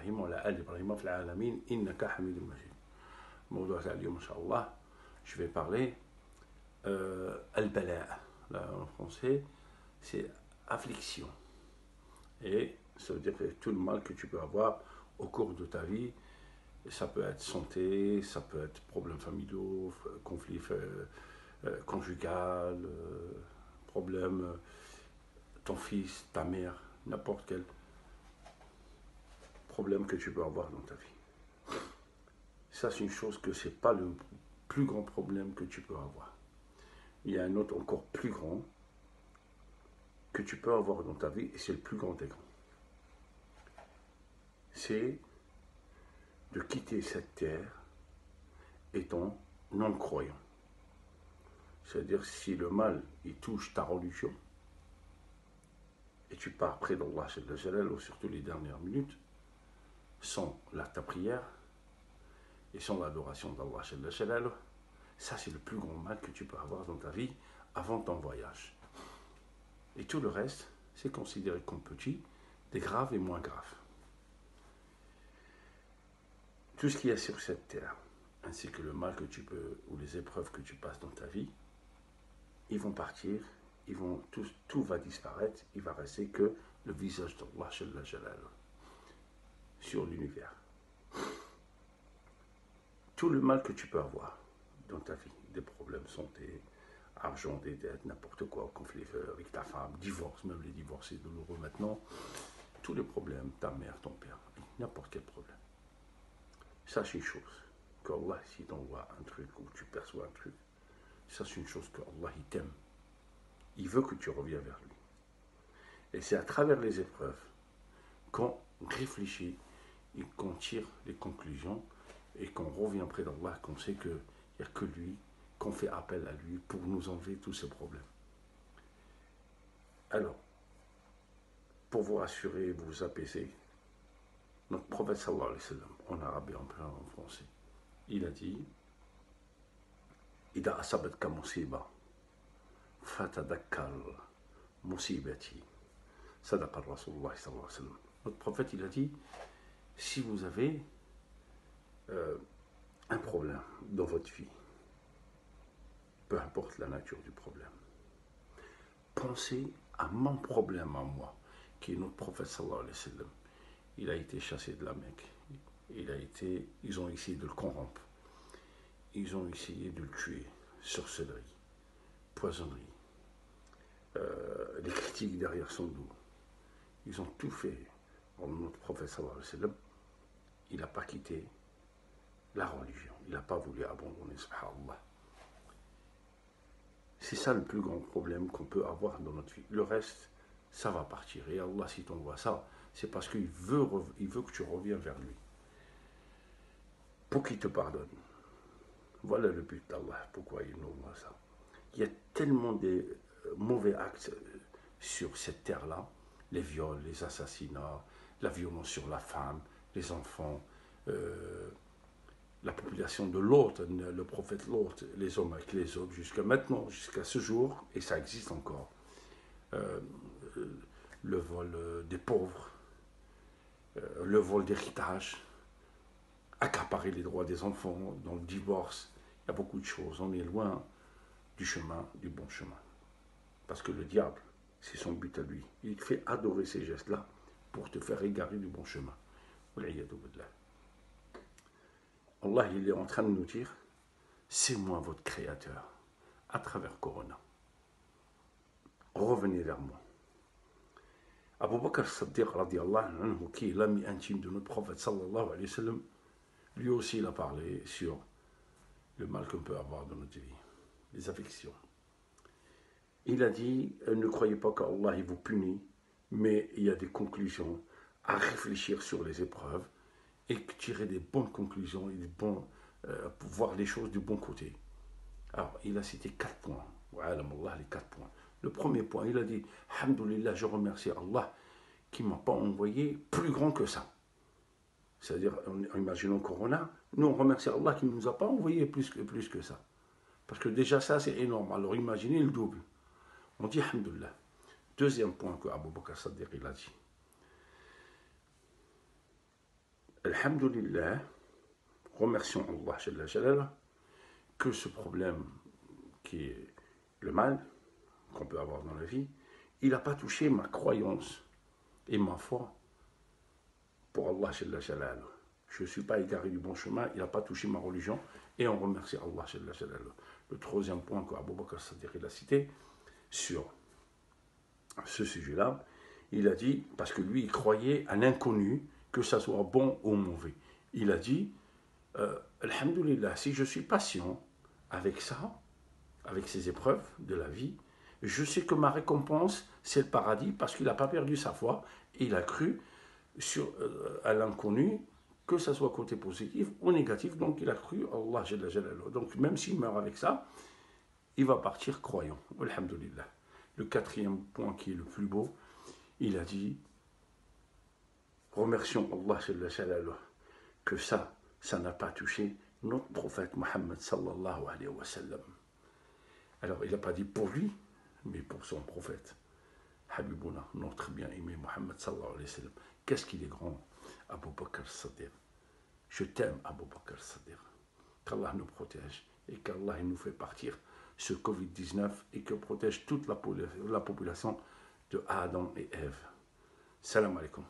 إبراهيم وعلى آل إبراهيم في العالمين إنك حميد مجيد. موضوع تاع اليوم إن شاء الله je vais parler البلاء. En français c'est affliction. Et ça veut dire que tout le mal que tu peux avoir au cours de ta vie, ça peut être santé, ça peut être problèmes familiaux, conflits conjugal, problème, ton fils, ta mère, n'importe quel problème que tu peux avoir dans ta vie. Ça, c'est une chose que c'est pas le plus grand problème que tu peux avoir. Il y a un autre encore plus grand que tu peux avoir dans ta vie, et c'est le plus grand des grands. C'est de quitter cette terre étant non-croyant. C'est-à-dire, si le mal, il touche ta religion, et tu pars près d'Allah, surtout les dernières minutes, sans ta prière, et sans l'adoration d'Allah, ça c'est le plus grand mal que tu peux avoir dans ta vie avant ton voyage. Et tout le reste, c'est considéré comme petit, des graves et moins graves. Tout ce qu'il y a sur cette terre, ainsi que le mal que tu peux, ou les épreuves que tu passes dans ta vie, ils vont partir, tout va disparaître, il va rester que le visage d'Allah sur l'univers. Tout le mal que tu peux avoir dans ta vie, des problèmes santé, argent, des dettes, n'importe quoi, conflit avec ta femme, divorce, même les divorces c'est douloureux maintenant, tous les problèmes, ta mère, ton père, n'importe quel problème. Sache une chose, qu'Allah, si t'envoie un truc ou tu perçois un truc, ça c'est une chose que Allah il t'aime. Il veut que tu reviennes vers lui. Et c'est à travers les épreuves qu'on réfléchit et qu'on tire les conclusions et qu'on revient près d'Allah, qu'on sait qu'il n'y a que lui, qu'on fait appel à lui pour nous enlever tous ces problèmes. Alors, pour vous rassurer et vous apaiser, notre prophète sallallahu alayhi wa sallam, en arabe et en français, il a dit إذا أصابتك مصيبة فتذكر مصيبتي صدق الرسول الله صلى الله عليه وسلم. Notre prophète il a dit, si vous avez un problème dans votre vie, peu importe la nature du problème, pensez à mon problème à moi, qui est notre prophète sallallahu alayhi wa sallam. Il a été chassé de la Mecque, ils ont essayé de le corrompre, ils ont essayé de le tuer, sorcellerie, poissonnerie, les critiques derrière son dos. Ils ont tout fait. Notre prophète sallallahu alayhi wa sallam, il n'a pas quitté la religion, il n'a pas voulu abandonner, subhanallah. C'est ça le plus grand problème qu'on peut avoir dans notre vie. Le reste, ça va partir. Et Allah, si t'envoie ça, c'est parce qu'il veut que tu reviennes vers lui. Pour qu'il te pardonne. Voilà le but d'Allah, pourquoi il nous envoie ça. Il y a tellement de mauvais actes sur cette terre-là, les viols, les assassinats, la violence sur la femme, les enfants, la population de Lot, le prophète Lot, les hommes avec les hommes, jusqu'à maintenant, jusqu'à ce jour, et ça existe encore. Le vol des pauvres, le vol d'héritage, accaparer les droits des enfants, dans le divorce, il y a beaucoup de choses. On est loin du chemin, du bon chemin. Parce que le diable, c'est son but à lui. Il te fait adorer ces gestes-là pour te faire égarer du bon chemin. Allah, il est en train de nous dire, c'est moi votre créateur, à travers Corona. Revenez vers moi. Abu Bakr as-Siddiq, radiallahu anhu, qui est l'ami intime de notre prophète, sallallahu alayhi wa sallam, lui aussi il a parlé sur le mal qu'on peut avoir dans notre vie, les afflictions. Il a dit, ne croyez pas qu'Allah vous punit, mais il y a des conclusions à réfléchir sur les épreuves et tirer des bonnes conclusions et pour voir les choses du bon côté. Alors, il a cité 4 points. Les 4 points. Le premier point, il a dit, Alhamdulillah, je remercie Allah qui ne m'a pas envoyé plus grand que ça. C'est-à-dire, imaginons Corona, nous on remercie Allah qui ne nous a pas envoyé plus que ça. Parce que déjà ça c'est énorme, alors imaginez le double. On dit Alhamdulillah. Deuxième point que Abu Bakr as-Siddiq il a dit. Alhamdulillah, remercions Allah Jalla Jalala, que ce problème qui est le mal qu'on peut avoir dans la vie, il n'a pas touché ma croyance et ma foi pour Allah Jalla Jalala. Je ne suis pas égaré du bon chemin, il n'a pas touché ma religion, et on remercie Allah Jalla Jalala. Le troisième point que Abu Bakr As-Siddiq a cité sur ce sujet-là, il a dit, parce que lui il croyait à l'inconnu, que ça soit bon ou mauvais. Il a dit, Alhamdulillah, si je suis patient avec ça, avec ces épreuves de la vie, je sais que ma récompense, c'est le paradis, parce qu'il n'a pas perdu sa foi, et il a cru à l'inconnu, que ça soit côté positif ou négatif, donc il a cru à Allah Jalla Jalaluhu. Donc même s'il meurt avec ça, il va partir croyant. Alhamdulillah. Le quatrième point qui est le plus beau, il a dit, remercions Allah Jalla Jalaluhu, que ça n'a pas touché notre prophète Mohammed sallallahu alayhi wa sallam. Alors il n'a pas dit pour lui, mais pour son prophète. Habibouna, notre bien-aimé Mohammed sallallahu alayhi wa sallam. Qu'est-ce qu'il est grand, Abu Bakr As-Siddiq. Je t'aime, Abu Bakr As-Siddiq. Qu'Allah nous protège et qu'Allah nous fait partir ce Covid-19 et que protège toute la population de Adam et Ève. Salam alaikum.